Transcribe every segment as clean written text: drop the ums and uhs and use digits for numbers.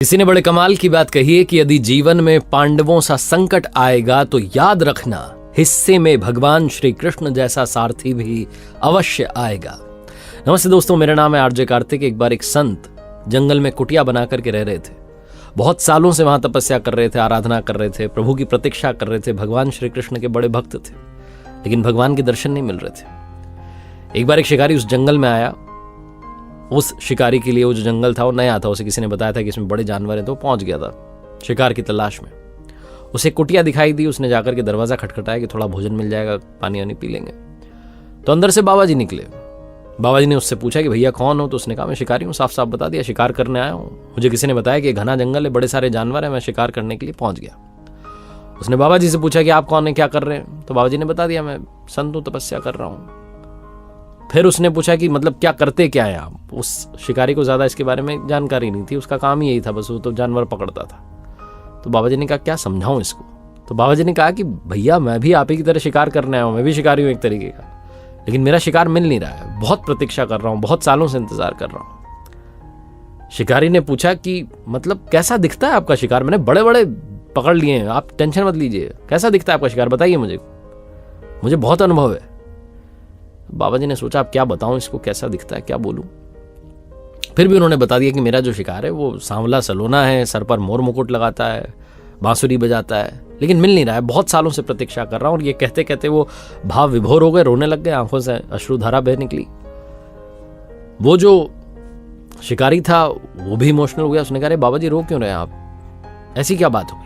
किसी ने बड़े कमाल की बात कही है कि यदि जीवन में पांडवों सा संकट आएगा तो याद रखना हिस्से में भगवान श्री कृष्ण जैसा सारथी भी अवश्य आएगा। नमस्ते दोस्तों, मेरा नाम है आरजे कार्तिक। एक बार एक संत जंगल में कुटिया बना करके रह रहे थे। बहुत सालों से वहां तपस्या कर रहे थे, आराधना कर रहे थे, प्रभु की प्रतीक्षा कर रहे थे। भगवान श्री कृष्ण के बड़े भक्त थे, लेकिन भगवान के दर्शन नहीं मिल रहे थे। एक बार एक शिकारी उस जंगल में आया। उस शिकारी के लिए वो जो जंगल था वो नया था। उसे किसी ने बताया था कि इसमें बड़े जानवर हैं, तो पहुंच गया था शिकार की तलाश में। उसे कुटिया दिखाई दी। उसने जाकर के दरवाजा खटखटाया कि थोड़ा भोजन मिल जाएगा, पानी वानी पी लेंगे। तो अंदर से बाबा जी निकले। बाबा जी ने उससे पूछा कि भैया कौन हो? तो उसने कहा मैं शिकारी हूँ। साफ साफ बता दिया, शिकार करने आया हूँ। मुझे किसी ने बताया कि घना जंगल है, बड़े सारे जानवर हैं, मैं शिकार करने के लिए पहुंच गया। उसने बाबा जी से पूछा कि आप कौन है, क्या कर रहे हैं? तो बाबा जी ने बता दिया मैं संत हूँ, तपस्या कर रहा हूँ। फिर उसने पूछा कि मतलब क्या करते क्या है आप? उस शिकारी को ज्यादा इसके बारे में जानकारी नहीं थी, उसका काम ही यही था, बस वो तो जानवर पकड़ता था। तो बाबा जी ने कहा क्या समझाऊं इसको? तो बाबा जी ने कहा कि भैया मैं भी आप ही की तरह शिकार करने आया हूं, मैं भी शिकारी हूं एक तरीके का, लेकिन मेरा शिकार मिल नहीं रहा है। बहुत प्रतीक्षा कर रहा हूं, बहुत सालों से इंतजार कर रहा हूं। शिकारी ने पूछा कि मतलब कैसा दिखता है आपका शिकार? मैंने बड़े बड़े पकड़ लिए हैं, आप टेंशन मत लीजिए। कैसा दिखता है आपका शिकार, बताइए मुझे बहुत अनुभव है। बाबा जी ने सोचा अब क्या बताऊं इसको, कैसा दिखता है, क्या बोलूं। फिर भी उन्होंने बता दिया कि मेरा जो शिकार है वो सांवला सलोना है, सर पर मोर मुकुट लगाता है, बांसुरी बजाता है, लेकिन मिल नहीं रहा है। बहुत सालों से प्रतीक्षा कर रहा हूं। और ये कहते कहते वो भाव विभोर हो गए, रोने लग गए, आंखों से अश्रुधारा बह निकली। वो जो शिकारी था वो भी इमोशनल हो गया। उसने कहा अरे बाबा जी रो क्यों रहे हैं आप, ऐसी क्या बात हो गई?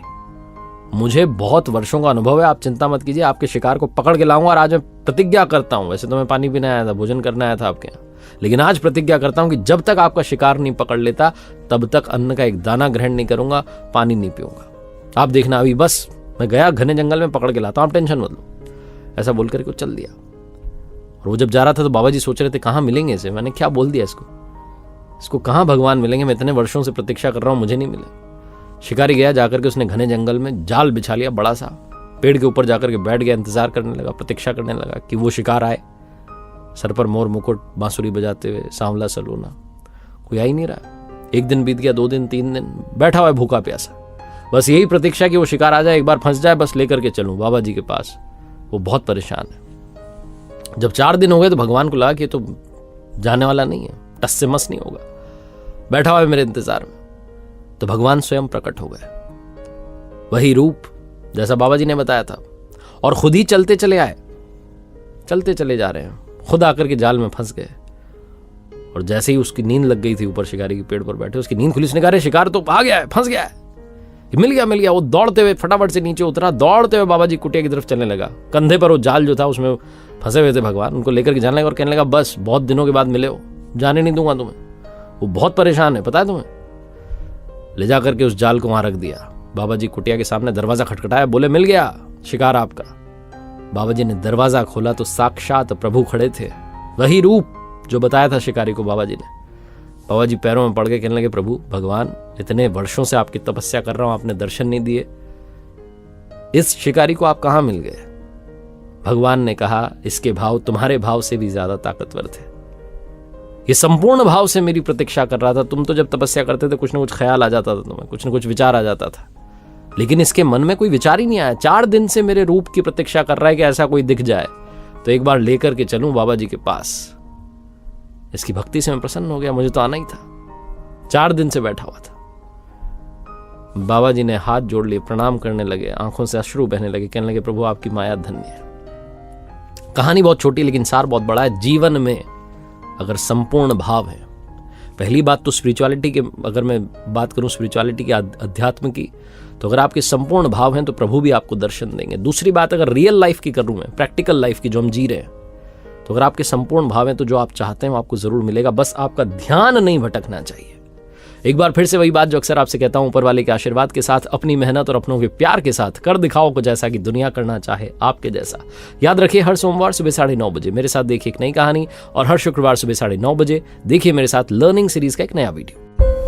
मुझे बहुत वर्षों का अनुभव है, आप चिंता मत कीजिए, आपके शिकार को पकड़ के लाऊंगा। और आज मैं प्रतिज्ञा करता हूं, वैसे तो मैं पानी पीने आया था, भोजन करने आया था आपके यहाँ, लेकिन आज प्रतिज्ञा करता हूं कि जब तक आपका शिकार नहीं पकड़ लेता तब तक अन्न का एक दाना ग्रहण नहीं करूंगा, पानी नहीं पीऊंगा। आप देखना अभी बस मैं गया घने जंगल में, पकड़ के लाता हूं, आप टेंशन मत लो। ऐसा बोल करके चल दिया। और वो जब जा रहा था तो बाबा जी सोच रहे थे कहाँ मिलेंगे इसे। मैंने क्या बोल दिया इसको कहाँ भगवान मिलेंगे? मैं इतने वर्षों से प्रतीक्षा कर रहा हूं, मुझे नहीं मिले। शिकारी गया, जाकर के उसने घने जंगल में जाल बिछा लिया बड़ा सा, पेड़ के ऊपर जाकर के बैठ गया, इंतजार करने लगा, प्रतीक्षा करने लगा कि वो शिकार आए, सर पर मोर मुकुट, बांसुरी बजाते हुए, सांवला सलोना। कोई आ ही नहीं रहा। एक दिन बीत गया, 2 दिन, 3 दिन, बैठा हुआ है भूखा प्यासा, बस यही प्रतीक्षा कि वो शिकार आ जाए, एक बार फंस जाए, बस लेकर के चलूं बाबा जी के पास। वो बहुत परेशान है। जब 4 दिन हो गए तो भगवान को लगा कि तो जाने वाला नहीं है, टस से मस नहीं होगा, बैठा हुआ है मेरे इंतजार में। तो भगवान स्वयं प्रकट हो गए, वही रूप जैसा बाबा जी ने बताया था, और खुद ही चलते चले आए, चलते चले जा रहे हैं, खुद आकर के जाल में फंस गए। और जैसे ही उसकी नींद लग गई थी, ऊपर शिकारी के पेड़ पर बैठे, उसकी नींद खुली। उसने कहा अरे शिकार तो आ गया है, फंस गया है, मिल गया। वो दौड़ते हुए फटाफट से नीचे उतरा, दौड़ते हुए बाबा जी कुटिया की तरफ चलने लगा। कंधे पर वो जाल जो था उसमें फंसे हुए थे भगवान, उनको लेकर के जाने लगा और कहने लगा बस बहुत दिनों के बाद मिले हो, जाने नहीं दूंगा तुम्हें। वो बहुत परेशान है, पता है तुम्हें। ले जाकर के उस जाल को वहां रख दिया। बाबा जी कुटिया के सामने दरवाजा खटखटाया, बोले मिल गया शिकार आपका। बाबा जी ने दरवाजा खोला तो साक्षात प्रभु खड़े थे, वही रूप जो बताया था शिकारी को बाबा जी ने। बाबा जी पैरों में पड़ के कहने लगे प्रभु भगवान, इतने वर्षों से आपकी तपस्या कर रहा हूं, आपने दर्शन नहीं दिए, इस शिकारी को आप कहां मिल गए? भगवान ने कहा इसके भाव तुम्हारे भाव से भी ज्यादा ताकतवर थे। ये संपूर्ण भाव से मेरी प्रतीक्षा कर रहा था। तुम तो जब तपस्या करते थे कुछ ना कुछ ख्याल आ जाता था तुम्हें, कुछ ना कुछ विचार आ जाता था, लेकिन इसके मन में कोई विचार ही नहीं आया। 4 दिन से मेरे रूप की प्रतीक्षा कर रहा है कि ऐसा कोई दिख जाए तो एक बार लेकर के चलूं बाबा जी के पास। इसकी भक्ति से मैं प्रसन्न हो गया, मुझे तो आना ही था। 4 दिन से बैठा हुआ था। बाबा जी ने हाथ जोड़ लिए, प्रणाम करने लगे, आंखों से अश्रु बहने लगे, कहने लगे प्रभु आपकी माया धन्य है। कहानी बहुत छोटी लेकिन सार बहुत बड़ा है। जीवन में अगर संपूर्ण भाव है, पहली बात तो स्पिरिचुअलिटी के, अगर मैं बात करूं स्पिरिचुअलिटी की, अध्यात्म की, तो अगर आपके संपूर्ण भाव हैं तो प्रभु भी आपको दर्शन देंगे। दूसरी बात अगर रियल लाइफ की करूं मैं, प्रैक्टिकल लाइफ की जो हम जी रहे हैं, तो अगर आपके संपूर्ण भाव हैं तो जो आप चाहते हैं वो आपको जरूर मिलेगा, बस आपका ध्यान नहीं भटकना चाहिए। एक बार फिर से वही बात जो अक्सर आपसे कहता हूं, ऊपर वाले के आशीर्वाद के साथ, अपनी मेहनत और अपनों के प्यार के साथ कर दिखाओ को जैसा कि दुनिया करना चाहे आपके जैसा। याद रखिए हर सोमवार सुबह 9:30 बजे मेरे साथ देखिए एक नई कहानी, और हर शुक्रवार सुबह 9:30 बजे देखिए मेरे साथ लर्निंग सीरीज का एक नया वीडियो।